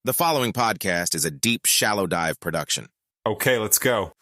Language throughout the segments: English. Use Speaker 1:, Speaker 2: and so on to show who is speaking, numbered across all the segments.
Speaker 1: The following podcast is a deep, shallow dive production.
Speaker 2: Okay, let's go.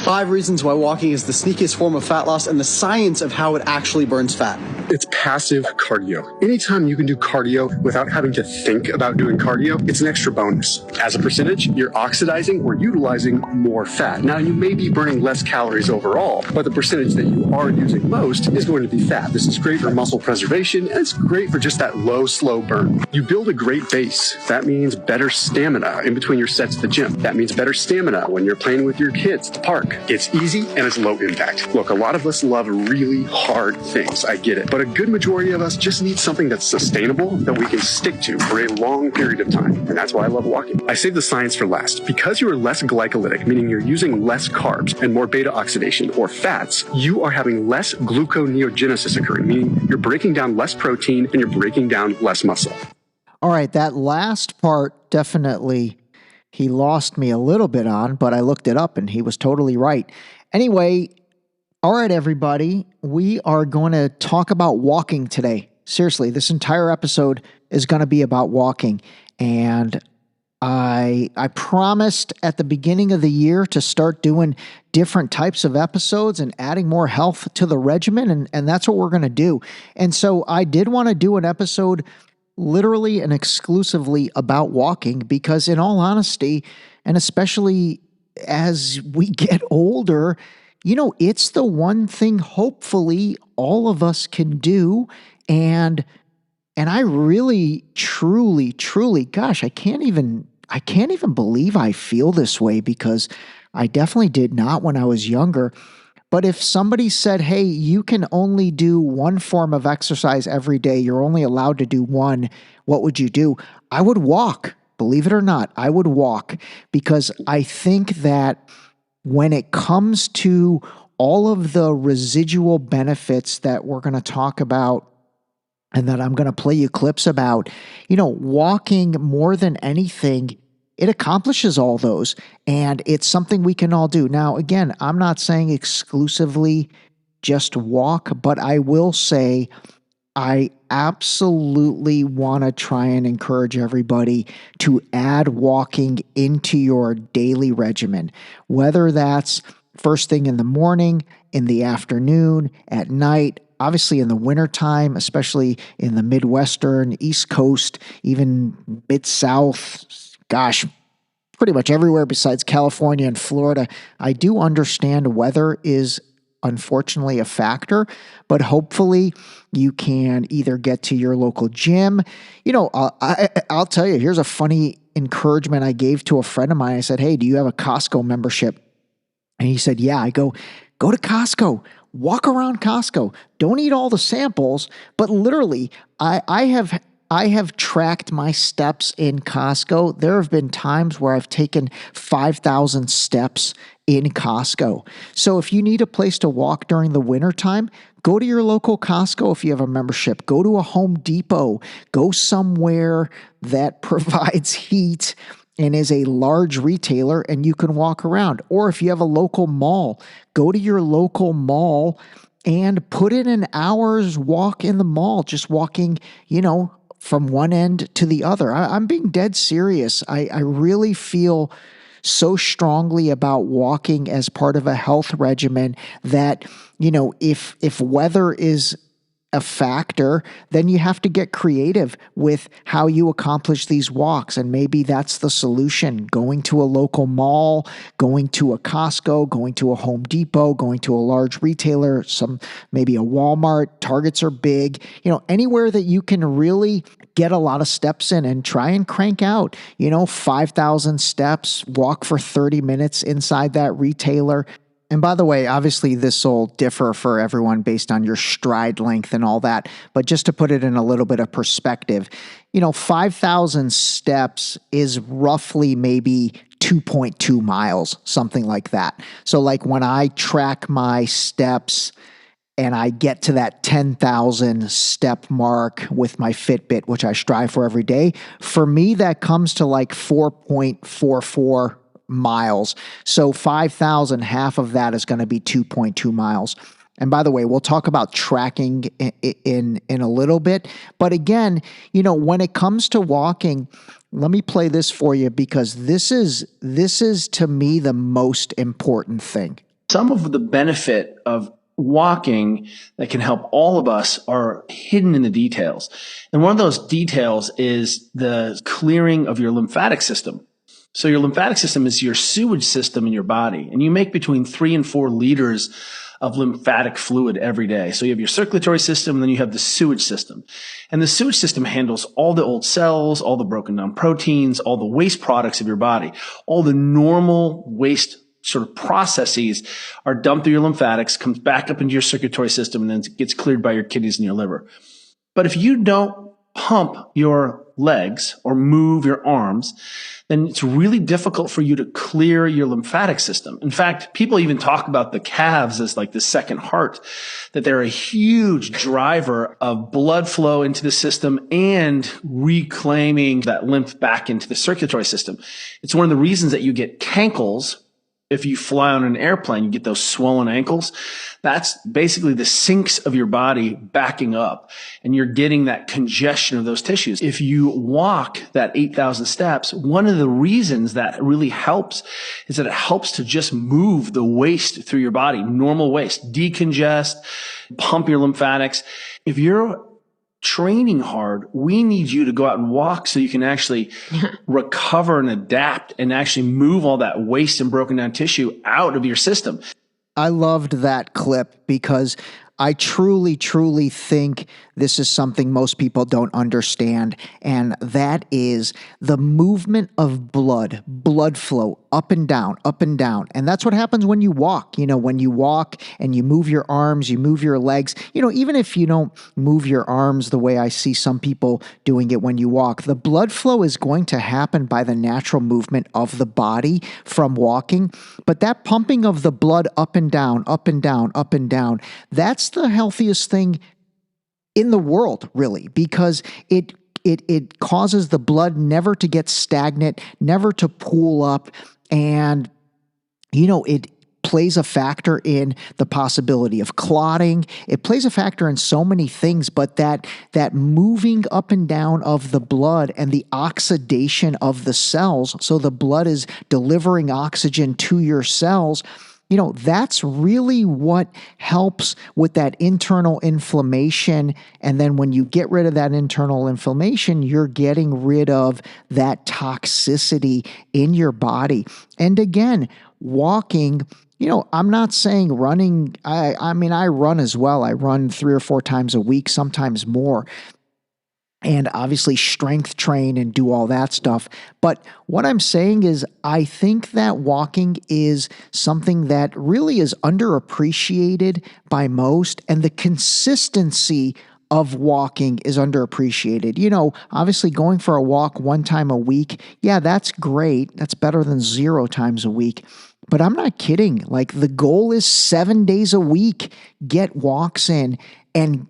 Speaker 3: 5 reasons why walking is the sneakiest form of fat loss and the science of how it actually burns fat.
Speaker 4: It's passive cardio. Anytime you can do cardio without having to think about doing cardio, it's an extra bonus. As a percentage, you're oxidizing or utilizing more fat. Now, you may be burning less calories overall, but the percentage that you are using most is going to be fat. This is great for muscle preservation, and it's great for just that low, slow burn. You build a great base. That means better stamina in between your sets at the gym. That means better stamina when you're playing with your kids at the park. It's easy and it's low impact. Look, a lot of us love really hard things. I get it. But a good majority of us just need something that's sustainable that we can stick to for a long period of time. And that's why I love walking. I save the science for last. Because you are less glycolytic, meaning you're using less carbs and more beta oxidation or fats, you are having less gluconeogenesis occurring, meaning you're breaking down less protein and you're breaking down less muscle.
Speaker 5: All right, that last part definitely he lost me a little bit on, but I looked it up and he was totally right. Anyway, all right, everybody, we are going to talk about walking today. Seriously, this entire episode is going to be about walking. And I promised at the beginning of the year to start doing different types of episodes and adding more health to the regimen, and that's what we're going to do. And so I did want to do an episode literally and exclusively about walking because, in all honesty, and especially as we get older, you know, it's the one thing hopefully all of us can do. And I really, truly, gosh, I can't even believe I feel this way because I definitely did not when I was younger. But if somebody said, hey, you can only do one form of exercise every day, you're only allowed to do one, what would you do? I would walk. Believe it or not, I would walk because I think that when it comes to all of the residual benefits that we're going to talk about and that I'm going to play you clips about, you know, walking more than anything, it accomplishes all those, and it's something we can all do. Now, again, I'm not saying exclusively just walk, but I will say I absolutely want to try and encourage everybody to add walking into your daily regimen, whether that's first thing in the morning, in the afternoon, at night, obviously in the wintertime, especially in the Midwestern, East Coast, even Mid-South, gosh, pretty much everywhere besides California and Florida. I do understand weather is unfortunately a factor, but hopefully you can either get to your local gym. You know, I'll tell you, here's a funny encouragement I gave to a friend of mine. I said, hey, do you have a Costco membership? And he said, yeah. I go to Costco. Walk around Costco. Don't eat all the samples, but literally, I have tracked my steps in Costco. There have been times where I've taken 5,000 steps in Costco. So if you need a place to walk during the wintertime, go to your local Costco if you have a membership. Go to a Home Depot. Go somewhere that provides heat and is a large retailer and you can walk around. Or if you have a local mall, go to your local mall and put in an hour's walk in the mall, just walking, you know, from one end to the other. I'm being dead serious. I really feel so strongly about walking as part of a health regimen that, you know, if weather is a factor, then you have to get creative with how you accomplish these walks. And maybe that's the solution. Going to a local mall, going to a Costco, going to a Home Depot, going to a large retailer, maybe a Walmart. Targets are big. You know, anywhere that you can really get a lot of steps in and try and crank out, 5,000 steps, walk for 30 minutes inside that retailer. And by the way, obviously this will differ for everyone based on your stride length and all that. But just to put it in a little bit of perspective, 5,000 steps is roughly maybe 2.2 miles, something like that. So like when I track my steps and I get to that 10,000 step mark with my Fitbit, which I strive for every day, for me, that comes to like 4.44 miles. So 5,000, half of that is going to be 2.2 miles. And by the way, we'll talk about tracking in a little bit. But again, when it comes to walking, let me play this for you because this is to me the most important thing.
Speaker 3: Some of the benefit of walking that can help all of us are hidden in the details. And one of those details is the clearing of your lymphatic system. So your lymphatic system is your sewage system in your body, and you make between 3 and 4 liters of lymphatic fluid every day. So you have your circulatory system, and then you have the sewage system. And the sewage system handles all the old cells, all the broken down proteins, all the waste products of your body, all the normal waste sort of processes are dumped through your lymphatics, comes back up into your circulatory system, and then gets cleared by your kidneys and your liver. But if you don't pump your legs or move your arms, then it's really difficult for you to clear your lymphatic system. In fact, people even talk about the calves as like the second heart, that they're a huge driver of blood flow into the system and reclaiming that lymph back into the circulatory system. It's one of the reasons that you get cankles. If you fly on an airplane, you get those swollen ankles. That's basically the sinks of your body backing up, and you're getting that congestion of those tissues. If you walk that 8,000 steps, one of the reasons that really helps is that it helps to just move the waste through your body, normal waste, decongest, pump your lymphatics. If you're training hard, we need you to go out and walk so you can actually recover and adapt and actually move all that waste and broken down tissue out of your system.
Speaker 5: I loved that clip because I truly, truly think this is something most people don't understand, and that is the movement of blood flow up and down, up and down. And that's what happens when you walk. When you walk and you move your arms, you move your legs, even if you don't move your arms the way I see some people doing it when you walk, the blood flow is going to happen by the natural movement of the body from walking. But that pumping of the blood up and down, up and down, up and down, that's the healthiest thing in the world, really, because it causes the blood never to get stagnant, never to pool up, and it plays a factor in the possibility of clotting. It plays a factor in so many things, but that moving up and down of the blood and the oxidation of the cells, so the blood is delivering oxygen to your cells, that's really what helps with that internal inflammation. And then when you get rid of that internal inflammation, you're getting rid of that toxicity in your body. And again, walking, I'm not saying running. I mean, I run as well. I run 3 or 4 times a week, sometimes more. And obviously strength train and do all that stuff. But what I'm saying is I think that walking is something that really is underappreciated by most, and the consistency of walking is underappreciated. Obviously going for a walk 1 time a week, yeah, that's great. That's better than 0 times a week. But I'm not kidding. Like, the goal is 7 days a week, get walks in and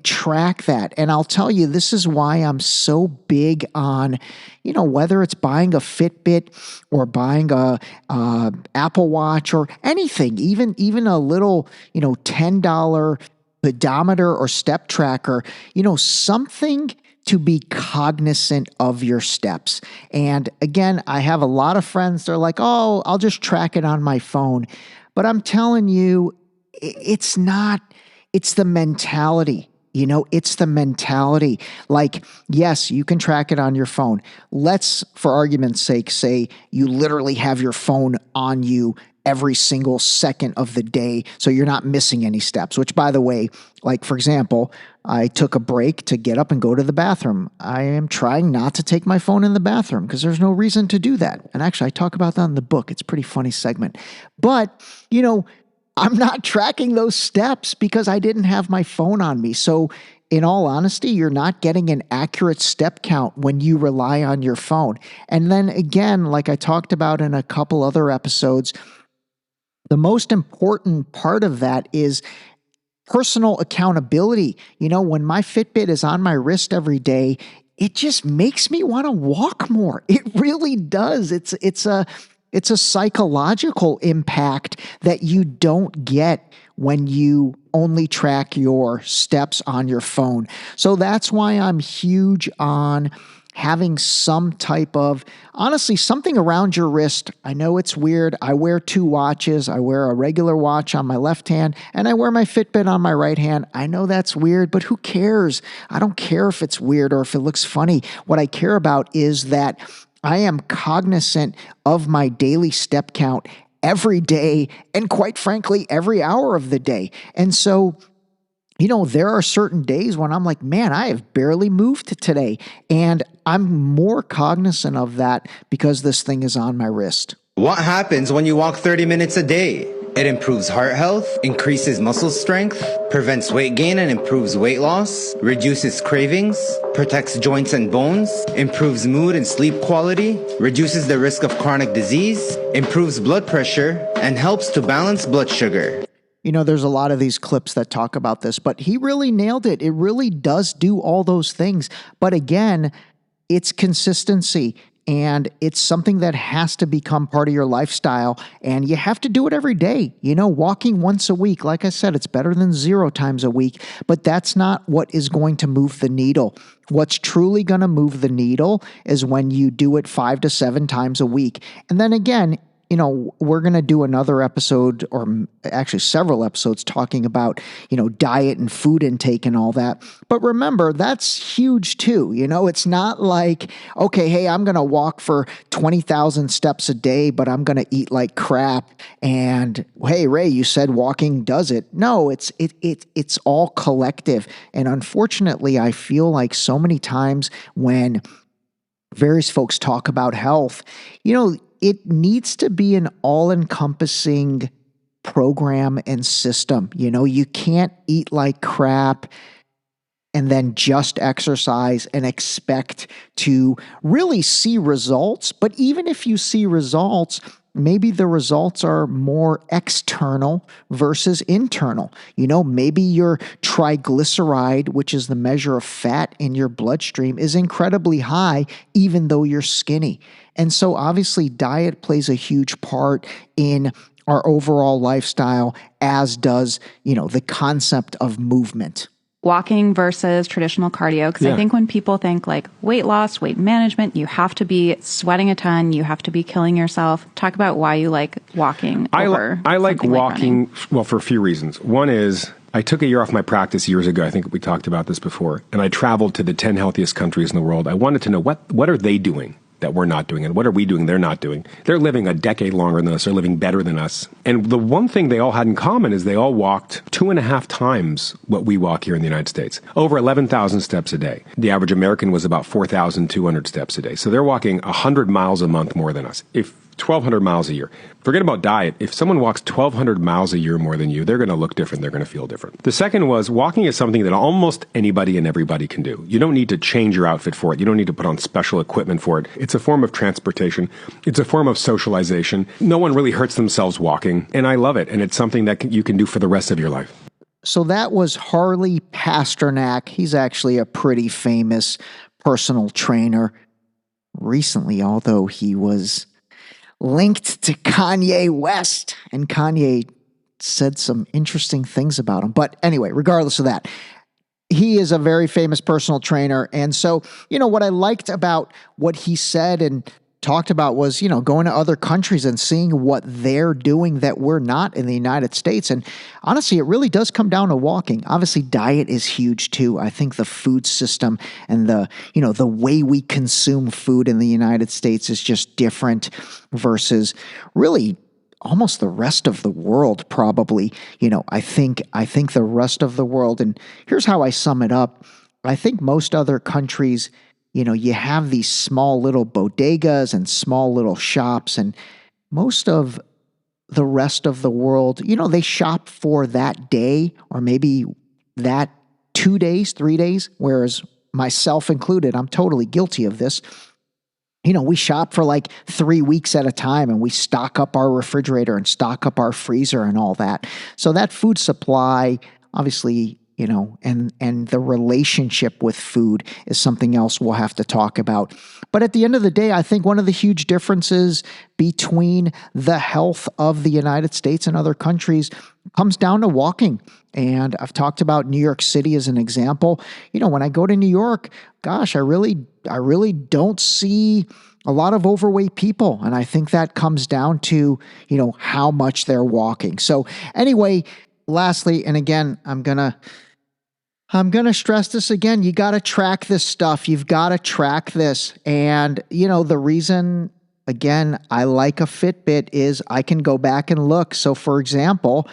Speaker 5: track that. And I'll tell you, this is why I'm so big on, whether it's buying a Fitbit or buying a Apple Watch or anything, even a little, $10 pedometer or step tracker, something to be cognizant of your steps. And again, I have a lot of friends, they're like, oh, I'll just track it on my phone. But I'm telling you, it's not, it's the mentality. It's the mentality. Like, yes, you can track it on your phone. Let's, for argument's sake, say you literally have your phone on you every single second of the day, so you're not missing any steps, which, by the way, like, for example, I took a break to get up and go to the bathroom. I am trying not to take my phone in the bathroom because there's no reason to do that. And actually, I talk about that in the book. It's a pretty funny segment. But, I'm not tracking those steps because I didn't have my phone on me. So in all honesty, you're not getting an accurate step count when you rely on your phone. And then again, like I talked about in a couple other episodes, the most important part of that is personal accountability. When my Fitbit is on my wrist every day, it just makes me want to walk more. It really does. It's a psychological impact that you don't get when you only track your steps on your phone. So that's why I'm huge on having some type of, honestly, something around your wrist. I know it's weird. I wear 2 watches. I wear a regular watch on my left hand and I wear my Fitbit on my right hand. I know that's weird, but who cares? I don't care if it's weird or if it looks funny. What I care about is that I am cognizant of my daily step count every day and, quite frankly, every hour of the day. And so, there are certain days when I'm like, man, I have barely moved today. And I'm more cognizant of that because this thing is on my wrist.
Speaker 2: What happens when you walk 30 minutes a day? It improves heart health, increases muscle strength, prevents weight gain and improves weight loss, reduces cravings, protects joints and bones, improves mood and sleep quality, reduces the risk of chronic disease, improves blood pressure, and helps to balance blood sugar.
Speaker 5: There's a lot of these clips that talk about this, but he really nailed it. It really does do all those things. But again, it's consistency. And it's something that has to become part of your lifestyle. And you have to do it every day. Walking once a week, like I said, it's better than 0 times a week. But that's not what is going to move the needle. What's truly going to move the needle is when you do it 5 to 7 times a week. And then again, we're going to do another episode, or actually several episodes, talking about, diet and food intake and all that. But remember, that's huge too. It's not like, okay, hey, I'm going to walk for 20,000 steps a day, but I'm going to eat like crap. And hey, Ray, you said walking does it. No, it's all collective. And unfortunately, I feel like so many times when various folks talk about health, it needs to be an all-encompassing program and system. You can't eat like crap and then just exercise and expect to really see results. But even if you see results, maybe the results are more external versus internal. Maybe your triglyceride, which is the measure of fat in your bloodstream, is incredibly high, even though you're skinny. And so obviously diet plays a huge part in our overall lifestyle, as does, the concept of movement.
Speaker 6: Walking versus traditional cardio. Because I think when people think like weight loss, weight management, you have to be sweating a ton, you have to be killing yourself. Talk about why you like walking over
Speaker 4: I like walking,
Speaker 6: like
Speaker 4: well, for a few reasons. One is I took a year off my practice years ago. I think we talked about this before. And I traveled to the 10 healthiest countries in the world. I wanted to know what are they doing that we're not doing, and what are we doing they're not doing. They're living a decade longer than us. They're living better than us. And the one thing they all had in common is they all walked 2.5 times what we walk here in the United States. Over 11,000 steps a day. The average American was about 4,200 steps a day. So they're walking 100 miles a month more than us. If 1,200 miles a year. Forget about diet. If someone walks 1,200 miles a year more than you, they're going to look different. They're going to feel different. The second was walking is something that almost anybody and everybody can do. You don't need to change your outfit for it. You don't need to put on special equipment for it. It's a form of transportation. It's a form of socialization. No one really hurts themselves walking, and I love it. And it's something that you can do for the rest of your life.
Speaker 5: So that was Harley Pasternak. He's actually a pretty famous personal trainer recently, although he was linked to Kanye West, and Kanye said some interesting things about him. But anyway, regardless of that, he is a very famous personal trainer. And so, what I liked about what he said and talked about was, going to other countries and seeing what they're doing that we're not in the United States. And honestly, it really does come down to walking. Obviously, diet is huge too. I think the food system and the way we consume food in the United States is just different versus really almost the rest of the world, probably. I think the rest of the world, and here's how I sum it up. I think most other countries, you have these small little bodegas and small little shops, and most of the rest of the world, they shop for that day or maybe that 2 days, 3 days, whereas myself included, I'm totally guilty of this. We shop for like 3 weeks at a time, and we stock up our refrigerator and stock up our freezer and all that. So that food supply obviously and the relationship with food is something else we'll have to talk about. But at the end of the day, I think one of the huge differences between the health of the United States and other countries comes down to walking. And I've talked about New York City as an example. When I go to New York, gosh, I really don't see a lot of overweight people. And I think that comes down to, how much they're walking. So anyway, lastly, and again, I'm going to stress this again. You got to track this stuff. You've got to track this. And, the reason, again, I like a Fitbit is I can go back and look. So for example,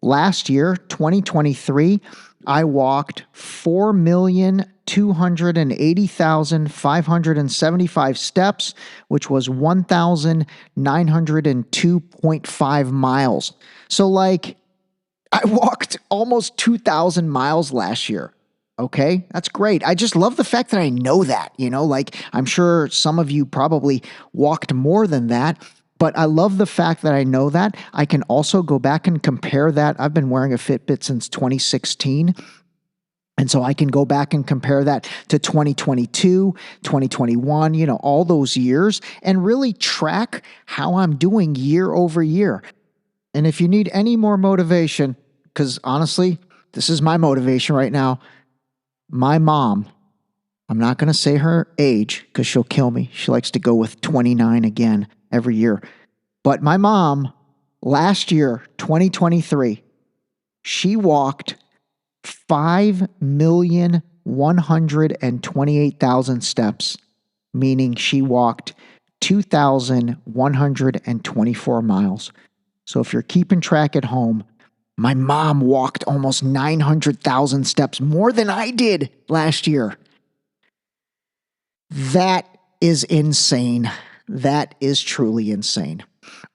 Speaker 5: last year, 2023, I walked 4,280,575 steps, which was 1,902.5 miles. So I walked almost 2,000 miles last year. Okay, that's great. I just love the fact that I know that, I'm sure some of you probably walked more than that. But I love the fact that I know that. I can also go back and compare that. I've been wearing a Fitbit since 2016. And so I can go back and compare that to 2022, 2021, all those years, and really track how I'm doing year over year. And if you need any more motivation, because honestly, this is my motivation right now. My mom, I'm not going to say her age because she'll kill me. She likes to go with 29 again every year. But my mom, last year, 2023, she walked 5,128,000 steps, meaning she walked 2,124 miles. So if you're keeping track at home, my mom walked almost 900,000 steps, more than I did last year. That is insane. That is truly insane.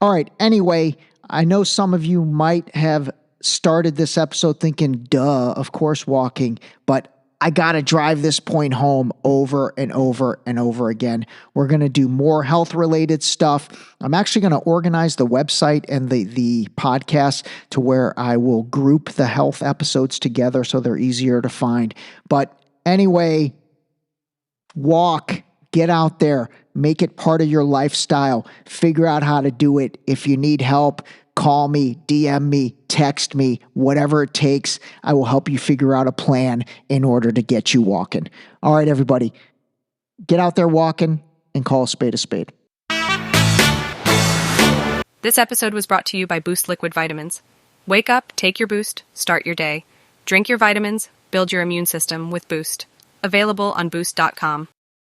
Speaker 5: All right. Anyway, I know some of you might have started this episode thinking, duh, of course walking, but I got to drive this point home over and over and over again. We're going to do more health-related stuff. I'm actually going to organize the website and the podcast to where I will group the health episodes together so they're easier to find. But anyway, walk, get out there, make it part of your lifestyle, figure out how to do it. If you need help, call me, DM me, text me, whatever it takes. I will help you figure out a plan in order to get you walking. All right, everybody, get out there walking and call a spade a spade.
Speaker 7: This episode was brought to you by Boost Liquid Vitamins. Wake up, take your Boost, start your day. Drink your vitamins, build your immune system with Boost. Available on Boost.com.